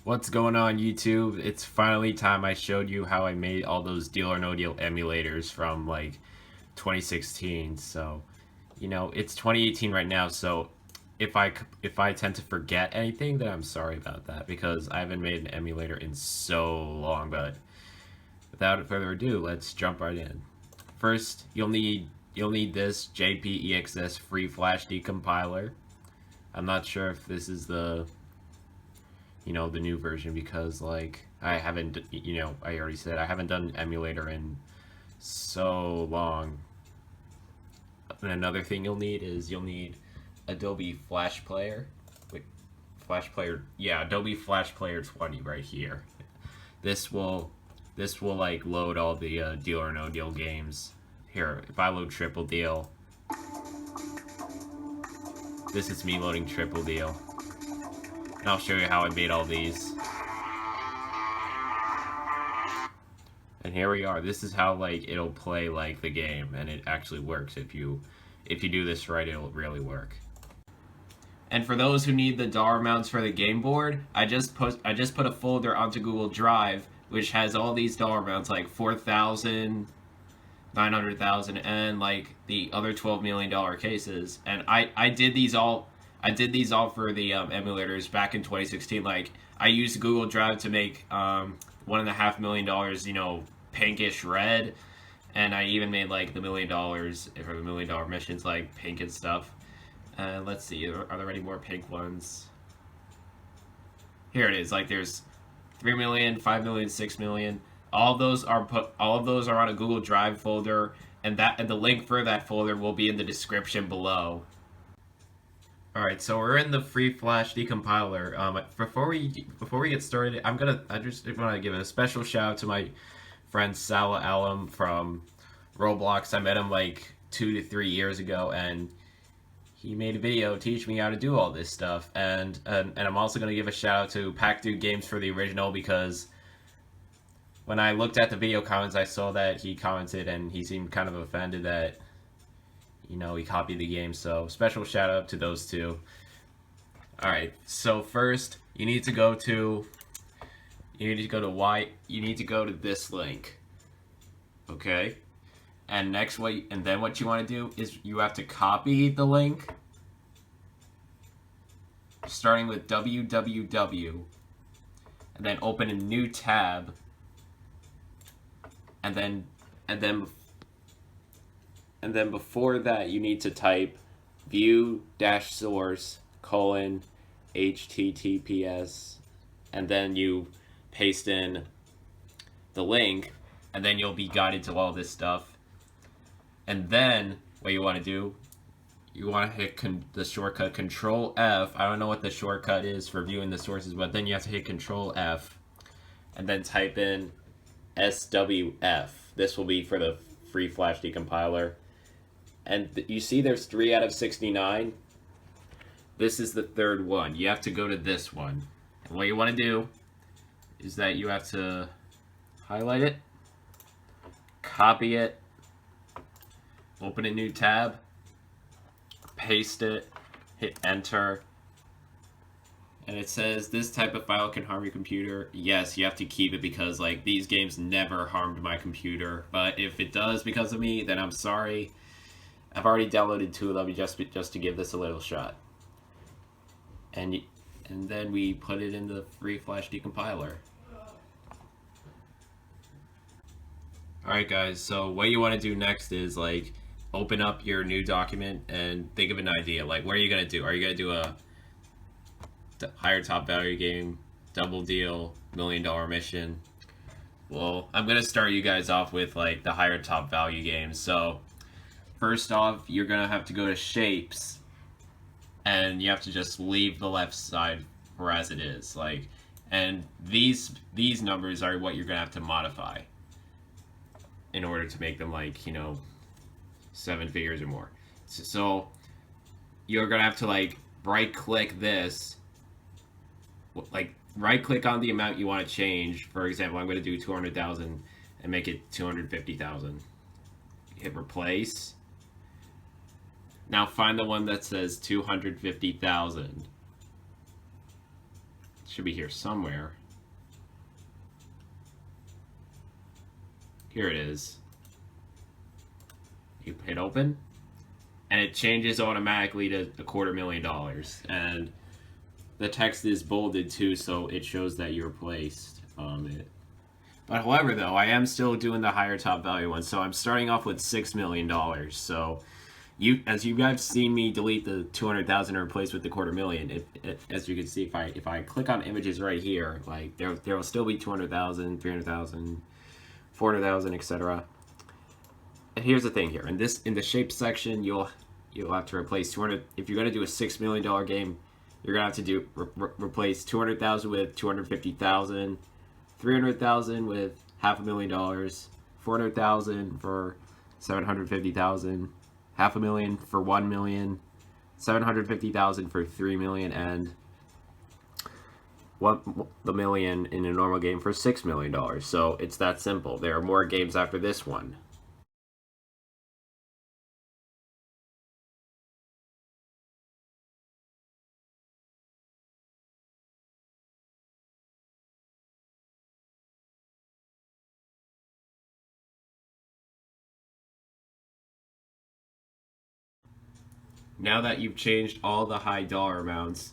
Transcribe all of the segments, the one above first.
What's going on, YouTube? It's finally time I showed you how I made all those Deal or No Deal emulators from like 2016. So, it's 2018 right now. So, if I tend to forget anything, then I'm sorry about that because I haven't made an emulator in so long. But without further ado, let's jump right in. First, you'll need this JPEXS free flash decompiler. I'm not sure if this is the new version because like I haven't, I already said I haven't done emulator in so long. And another thing you'll need Adobe Flash Player. Wait, Flash Player, yeah, Adobe Flash Player 20 right here. This will like load all the Deal or No Deal games. Here, if I load Triple Deal, this is me loading Triple Deal. And I'll show you how I made all these. And here we are. This is how like it'll play like the game, and it actually works. If you do this right, it'll really work. And for those who need the dollar amounts for the game board, I just put a folder onto Google Drive which has all these dollar amounts like 4,000, 900,000, and like the other $12 million cases. And I did these all for the emulators back in 2016. Like I used Google Drive to make $1.5 million, pinkish red, and I even made like the $1 million for the $1 million missions, like pink and stuff. Let's see, are there any more pink ones? Here it is. Like there's 3 million, 5 million, 6 million. All of those are on a Google Drive folder, and the link for that folder will be in the description below. All right, so we're in the free flash decompiler. Before we get started, I just want to give a special shout out to my friend Salah Alum from Roblox. I met him like 2 to 3 years ago, and he made a video teaching me how to do all this stuff. And I'm also going to give a shout out to Pack Dude Games for the original, because when I looked at the video comments, I saw that he commented and he seemed kind of offended that he copied the game. So special shout out to those two. All right, so first you need to go to this link, okay? And then what you want to do is you have to copy the link, starting with www, and then open a new tab, and then before that you need to type view-source : https, and then you paste in the link, and then you'll be guided to all this stuff. And then what you want to do, you want to hit the shortcut Control F. I don't know what the shortcut is for viewing the sources, but then you have to hit Control F and then type in SWF. This will be for the free flash decompiler. And you see there's 3 out of 69. This is the third one. You have to go to this one. And what you want to do is that you have to highlight it, copy it, open a new tab, paste it, hit enter, and it says this type of file can harm your computer. Yes, you have to keep it because like these games never harmed my computer, but if it does because of me, then I'm sorry. I've already downloaded 2 of them just to give this a little shot. And then we put it in the free flash decompiler. Alright guys, so what you want to do next is like open up your new document and think of an idea. Like, what are you going to do? Are you going to do a higher top value game, double deal, $1 million mission? Well, I'm going to start you guys off with like the higher top value games. So first off, you're going to have to go to shapes, and you have to just leave the left side for as it is. Like, and these numbers are what you're going to have to modify in order to make them like, 7 figures or more. So you're gonna have to like right click this, like right click on the amount you want to change. For example, I'm gonna do 200,000 and make it 250,000. Hit replace. Now find the one that says 250,000. should be here somewhere. Here it is. You hit open, and it changes automatically to $250,000. And the text is bolded too, so it shows that you're placed on it. But however, though, I am still doing the higher top value one, so I'm starting off with $6 million. So, as you guys seen me delete the 200,000 and replace with the $250,000, as you can see, if I click on images right here, like there will still be 200,000, 300,000, 400,000, etc. And here's the thing here, in the shape section, you'll have to replace 200. If you're gonna do a $6 million game, you're gonna have to replace 200,000 with 250,000. 300,000 with $500,000, 400,000 for 750,000, $500,000 for 1 million, 750,000 for 3 million, and the million in a normal game for $6 million. So it's that simple. There are more games after this one. Now that you've changed all the high dollar amounts,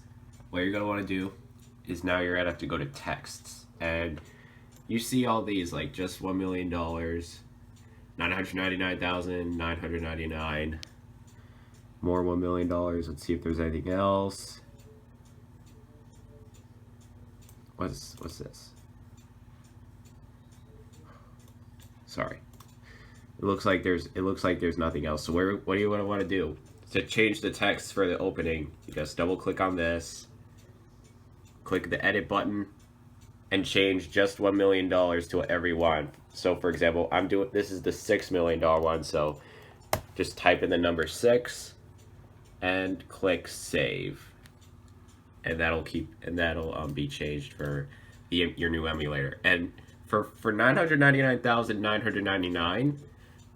what you're going to want to do is now you're going to have to go to texts. And you see all these, like just $1 million, 999,999, more $1 million. Let's see if there's anything else. What's this? Sorry. It looks like there's nothing else. So what do you want to do? To change the text for the opening, you just double click on this, click the edit button, and change just $1 million to whatever you want. So for example, this is the $6 million one, so just type in the number 6 and click save. And that'll be changed for your new emulator. And for 999,999,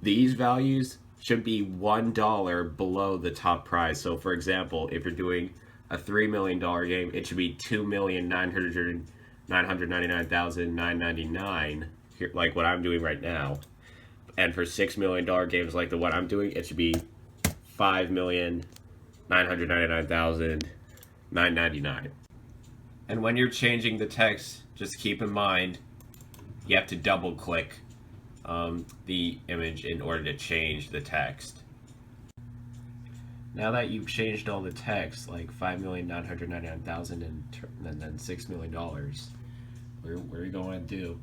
these values should be $1 below the top prize. So for example, if you're doing a $3 million game, it should be 2,999,999, like what I'm doing right now. And for $6 million games like the one I'm doing, it should be 5,999,999. And when you're changing the text, just keep in mind you have to double click the image in order to change the text. Now that you've changed all the text, like 5,999,000 and then $6 million, what you're going to do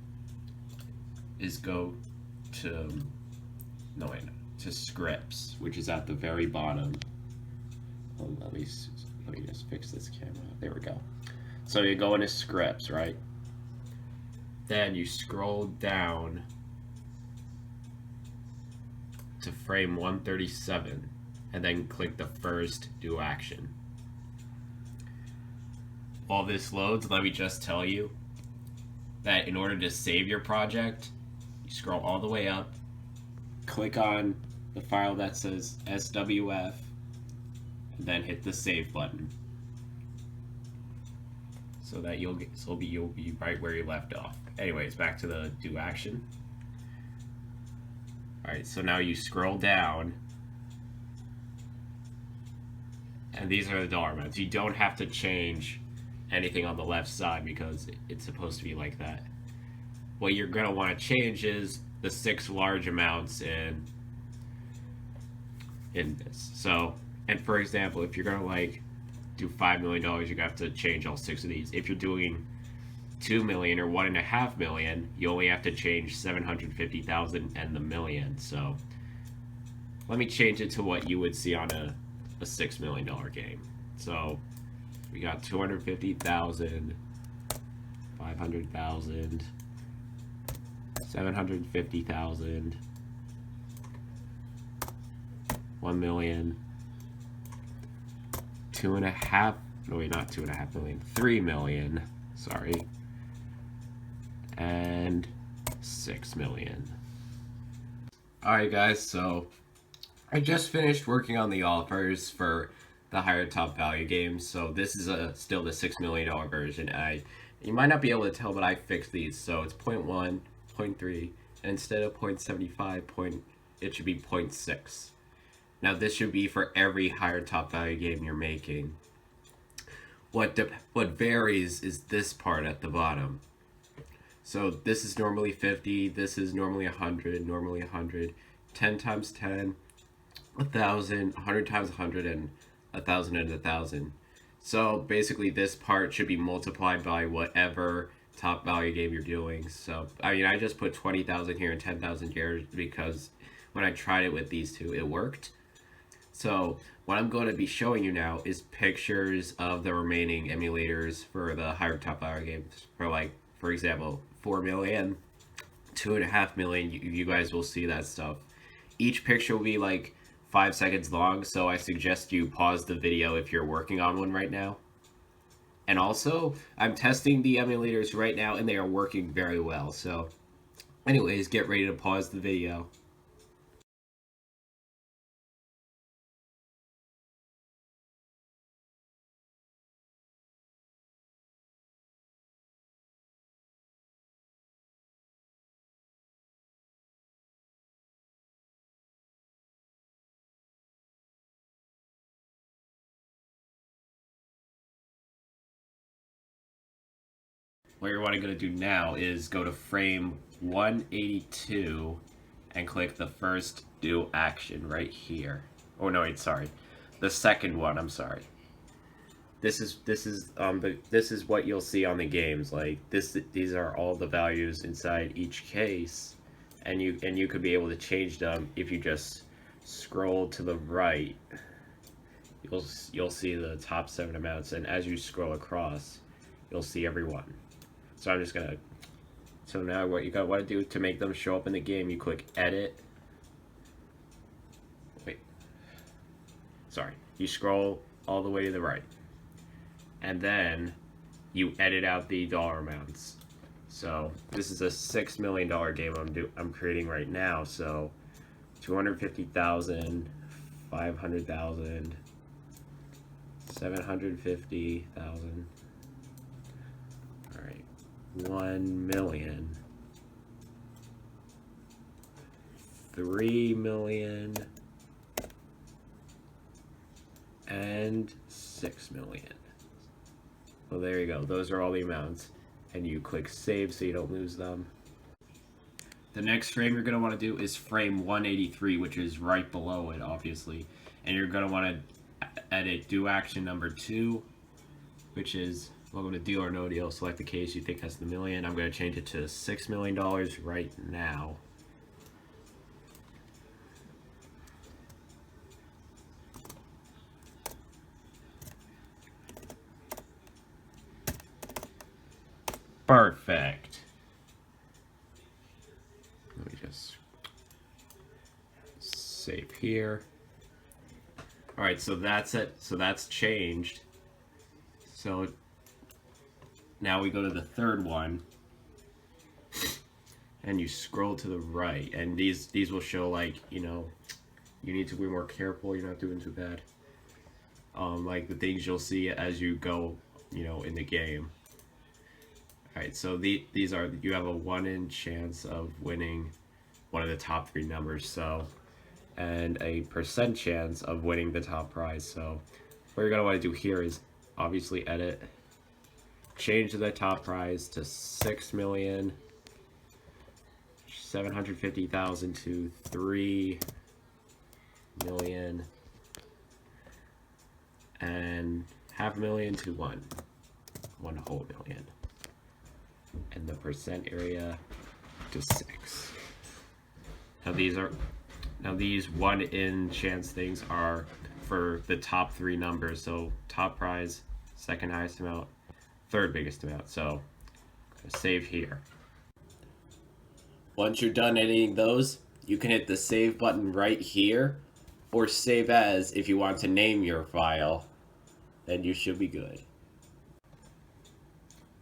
is go to scripts, which is at the very bottom. Let me just fix this camera. There we go. So you go into scripts, right? Then you scroll down to frame 137 and then click the first do action. While this loads, let me just tell you that in order to save your project, you scroll all the way up, click on the file that says SWF, and then hit the save button, so that you'll be right where you left off. Anyways, back to the do action. Alright, so now you scroll down, and these are the dollar amounts. You don't have to change anything on the left side because it's supposed to be like that. What you're going to want to change is the 6 large amounts in this. So, and for example, if you're going to like do $5 million, you're going to have to change all 6 of these. If you're doing 2 million or 1.5 million, you only have to change 750,000 and the million. So let me change it to what you would see on a $6 million game. So we got 250,000, 500,000, 750,000, 1 million, 2.5, no wait, not 2.5 million, 3 million, sorry, and 6 million. Alright guys, so I just finished working on the offers for the higher top value games. So this is still the $6 million version. You might not be able to tell, but I fixed these. So it's 0.1, 0.3, and instead of 0.75, it should be 0.6. Now this should be for every higher top value game you're making. What varies is this part at the bottom. So this is normally 50, this is normally 100, normally 100, 10 times 10, 1,000, 100 times 100, and 1,000 and 1,000. So basically this part should be multiplied by whatever top value game you're doing. So I mean, I just put 20,000 here and 10,000 here because when I tried it with these two, it worked. So what I'm going to be showing you now is pictures of the remaining emulators for the higher top value games. For example, 4 million, 2.5 million, you guys will see that stuff. Each picture will be like 5 seconds long, so I suggest you pause the video if you're working on one right now. And also, I'm testing the emulators right now and they are working very well. So anyways, get ready to pause the video. What you're going to do now is go to frame 182 and click the first do action right here. Oh no, wait, sorry. The second one, I'm sorry. This is what you'll see on the games. Like these are all the values inside each case, and you could be able to change them if you just scroll to the right. You'll see the top 7 amounts, and as you scroll across, you'll see every one. So I'm just gonna. So now what you want to do to make them show up in the game, you click Edit. Wait. Sorry. You scroll all the way to the right, and then you edit out the dollar amounts. So this is a $6 million game I'm creating right now. So 250,000, 500,000, 750,000. 1 million, 3 million, and 6 million. Well, there you go. Those are all the amounts. And you click save so you don't lose them. The next frame you're going to want to do is frame 183, which is right below it, obviously. And you're going to want to edit do action number 2, which is welcome to Deal or No Deal. Select the case you think has the million. I'm going to change it to $6 million right now. Perfect. Let me just save here. Alright, so that's it. So that's changed. So now we go to the third one, and you scroll to the right, and these will show, like, you know, you need to be more careful, you're not doing too bad. Like the things you'll see as you go, you know, in the game. Alright, so these are, you have a 1 in chance of winning one of the top 3 numbers, so, and a % chance of winning the top prize. So what you're going to want to do here is obviously edit, change the top prize to 6,750,000 to 3 million, and half a million to 1 whole million, and the % area to 6. Now these 1 in chance things are for the top 3 numbers. So top prize, second highest amount, third biggest amount. So save here. Once you're done editing those, you can hit the save button right here, or save as if you want to name your file, then you should be good.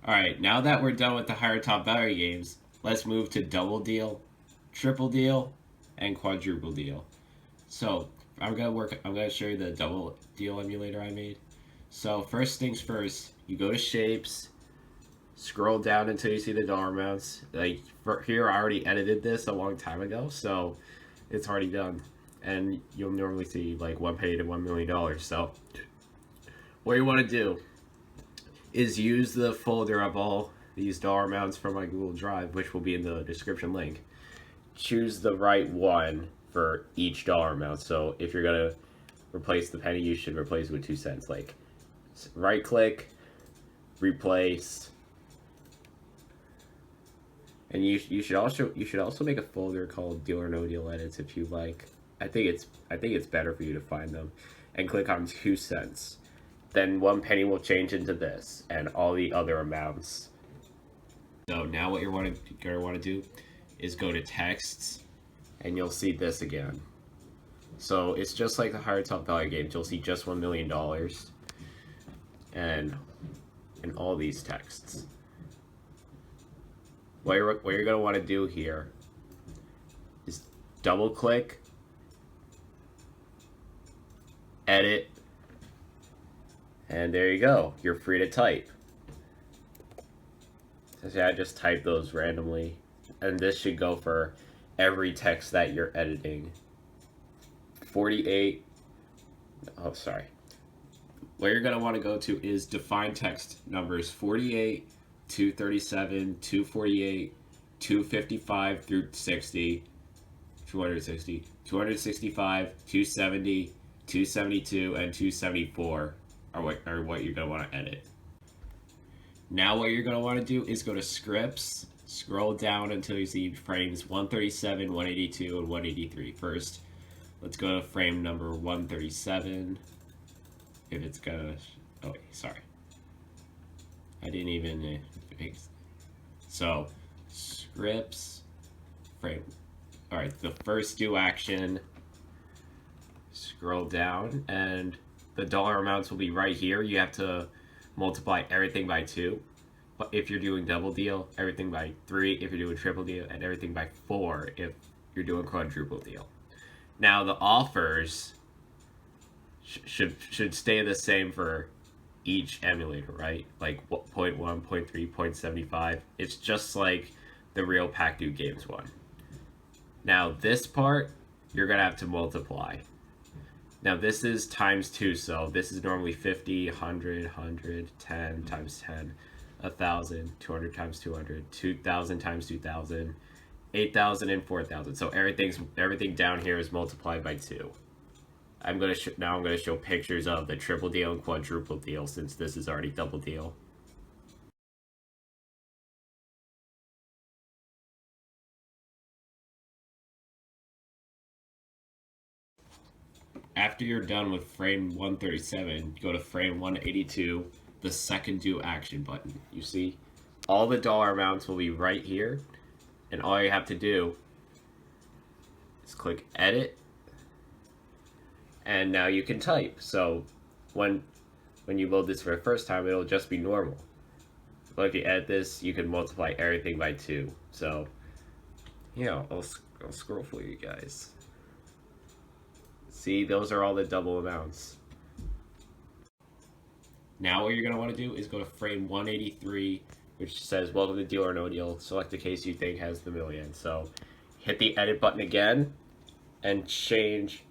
Alright, now that we're done with the higher top value games, let's move to double deal, triple deal, and quadruple deal. So I'm gonna show you the double deal emulator I made. So first things first, you go to shapes, scroll down until you see the dollar amounts. Like for here, I already edited this a long time ago, so it's already done. And you'll normally see like 1 penny to $1 million. So what you want to do is use the folder of all these dollar amounts from my Google Drive, which will be in the description link. Choose the right one for each dollar amount. So if you're gonna replace the penny, you should replace it with 2 cents. Like right click, replace, and you should also make a folder called Deal or No Deal Edits if you like. I think it's better for you to find them, and click on 2 cents. Then 1 penny will change into this, and all the other amounts. So now what you're gonna want to do is go to texts, and you'll see this again. So it's just like the higher top value games. You'll see just $1 million, and all these texts. What you're gonna want to do here is double click, edit, and there you go. You're free to type. So yeah, I just type those randomly, and this should go for every text that you're editing. 48. Oh, sorry. What you're gonna want to go to is define text numbers 48, 237, 248, 255 through 60, 260, 265, 270, 272, and 274 are what you're gonna want to edit. Now what you're going to want to do is go to scripts, scroll down until you see frames 137, 182, and 183. First, let's go to frame number 137. If it's gonna, oh wait, sorry. I didn't even, so scripts, frame. All right, the first do action, scroll down, and the dollar amounts will be right here. You have to multiply everything by 2. But if you're doing double deal, everything by 3 if you're doing triple deal, and everything by 4 if you're doing quadruple deal. Now the offers should stay the same for each emulator, right? Like 0.1, 0.3, 0.75. It's just like the real Pac-Do Games one. Now this part, you're gonna have to multiply. Now this is times 2, so this is normally 50, 100, 100, 10 times 10, 1,000, 200 times 200, 2,000 times 2,000, 8,000, and 4,000. So everything down here is multiplied by 2. Now I'm gonna show pictures of the triple deal and quadruple deal since this is already double deal. After you're done with frame 137, go to frame 182, the second do action button. You see, all the dollar amounts will be right here, and all you have to do is click edit, and now you can type. So when you load this for the first time, it'll just be normal. But if you edit this, you can multiply everything by 2. So yeah, I'll scroll for you guys. See, those are all the double amounts. Now what you're going to want to do is go to frame 183, which says welcome to Deal or No Deal. Select the case you think has the million. So hit the edit button again and change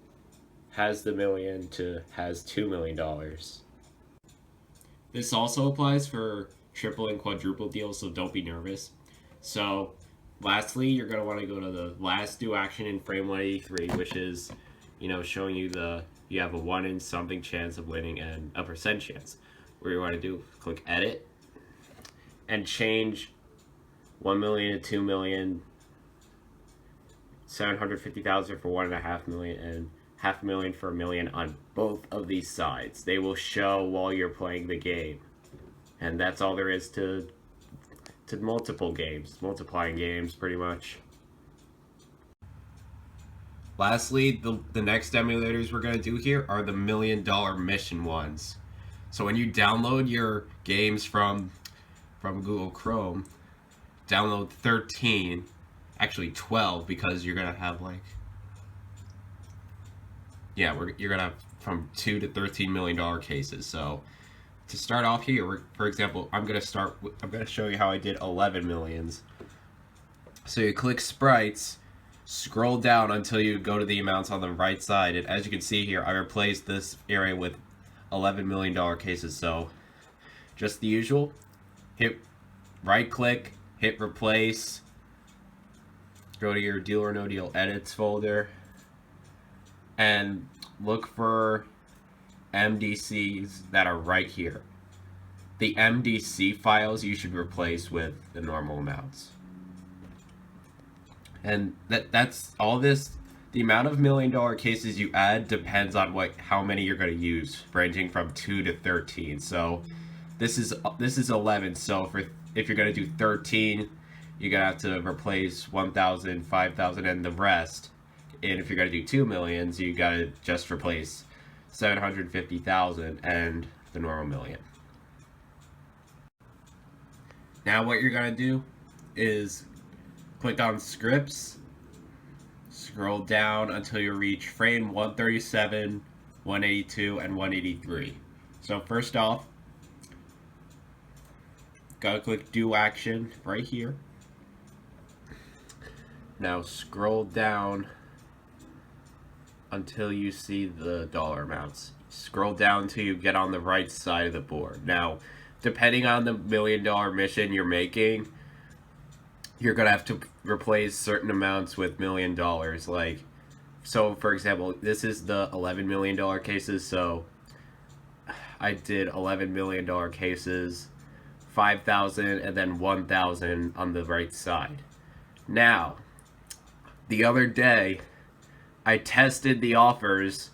has the million to has $2 million. This also applies for triple and quadruple deals, so don't be nervous. So lastly, you're going to want to go to the last do action in frame 183, which is, you know, showing you you have a 1 in something chance of winning and a % chance. What you want to do, click edit and change 1 million to 2 million, 750,000 for 1.5 million, and 500,000 for 1 million on both of these sides. They will show while you're playing the game, and that's all there is to multiplying games, pretty much. Lastly, the next emulators we're going to do here are the $1 million mission ones. So when you download your games from Google Chrome, download 13, actually 12, because you're going to have like Yeah, you're gonna have from $2 to $13 million cases. So to start off here, for example, I'm gonna show you how I did 11 millions. So you click sprites, scroll down until you go to the amounts on the right side, and as you can see here, I replaced this area with $11 million cases. So just the usual, hit right click, hit replace, go to your Deal or No Deal edits folder, and look for MDCs that are right here. The MDC files you should replace with the normal amounts. And that's all this. The amount of $1 million cases you add depends on how many you're going to use, ranging from 2 to 13. So this is 11. So if you're going to do 13, you're going to have to replace 1,000, 5,000, and the rest. And if you're going to do 2 millions, you got to just replace 750,000 and the normal million. Now what you're going to do is click on scripts, scroll down until you reach frame 137, 182, and 183. So first off, gotta click do action right here. Now scroll down until you see the dollar amounts. Scroll down until you get on the right side of the board. Now, depending on the $1 million mission you're making, you're gonna have to replace certain amounts with $1 million. Like, so for example, this is the $11 million cases. So I did $11 million cases, 5,000, and then 1,000 on the right side. Now, the other day, I tested the offers,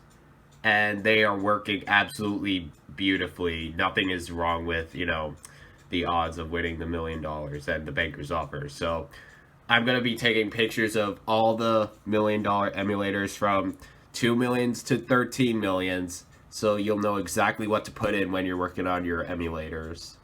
and they are working absolutely beautifully. Nothing is wrong with, the odds of winning the $1 million and the banker's offer. So I'm going to be taking pictures of all the $1 million emulators from 2 millions to 13 millions, so you'll know exactly what to put in when you're working on your emulators.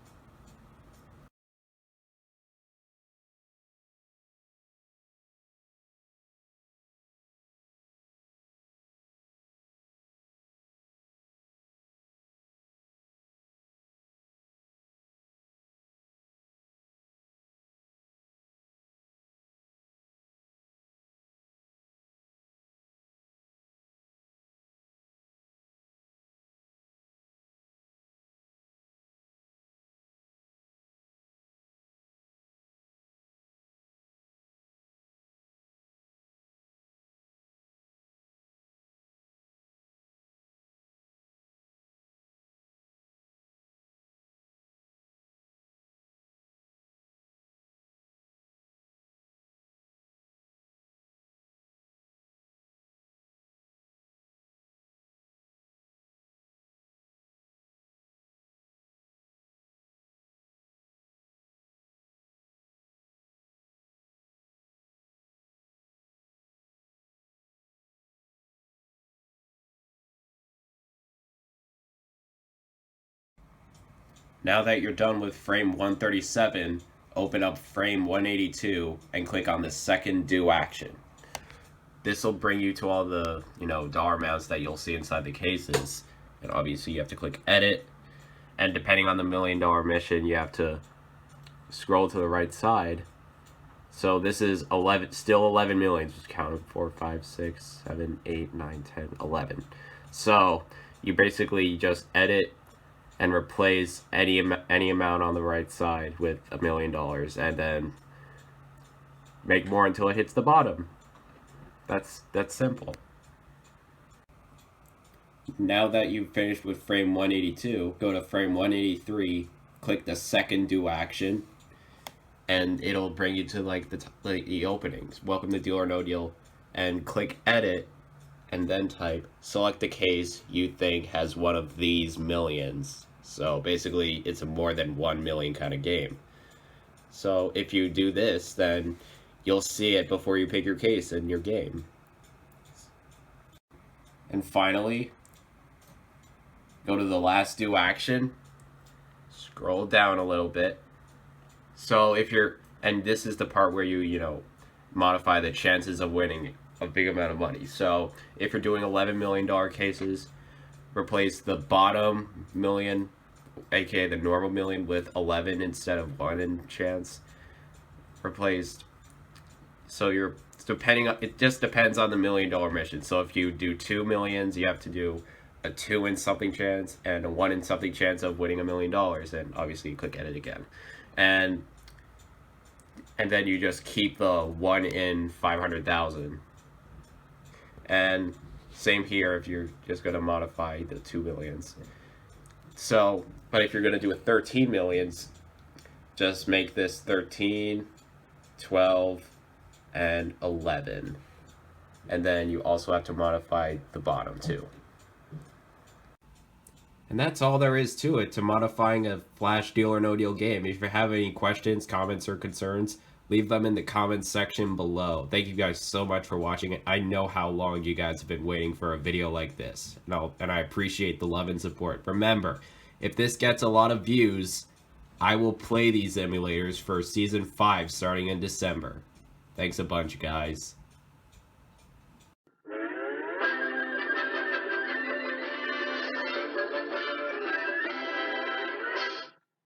Now that you're done with frame 137, open up frame 182 and click on the second do action. This will bring you to all the, dollar amounts that you'll see inside the cases. And obviously you have to click edit. And depending on the $1 million mission, you have to scroll to the right side. So this is still 11 millions. Just count 4, 5, 6, 7, 8, 9, 10, 11. So you basically just edit and replace any amount on the right side with $1 million, and then make more until it hits the bottom. That's simple. Now that you've finished with frame 182, go to frame 183, click the second do action, and it'll bring you to the openings. Welcome to Deal or No Deal, and click edit, and then type select the case you think has one of these millions. So basically, it's a more than 1 million kind of game. So if you do this, then you'll see it before you pick your case in your game. And finally, go to the last do action, scroll down a little bit. So and this is the part where you, modify the chances of winning a big amount of money. So if you're doing $11 million cases, replace the bottom million, aka the normal million, with 11 instead of 1 in chance. Replaced. So you're depending on, it just depends on the $1 million mission. So if you do 2 millions, you have to do a 2 in something chance and a 1 in something chance of winning $1 million, and obviously you click edit again, and then you just keep the 1 in 500,000. And same here if you're just going to modify the 2 millions. So, but if you're going to do a 13 millions, just make this 13, 12, and 11. And then you also have to modify the bottom too. And that's all there is to it, to modifying a Flash Deal or No Deal game. If you have any questions, comments, or concerns, leave them in the comments section below. Thank you guys so much for watching it. I know how long you guys have been waiting for a video like this, and I appreciate the love and support. Remember, if this gets a lot of views, I will play these emulators for Season 5 starting in December. Thanks a bunch, guys.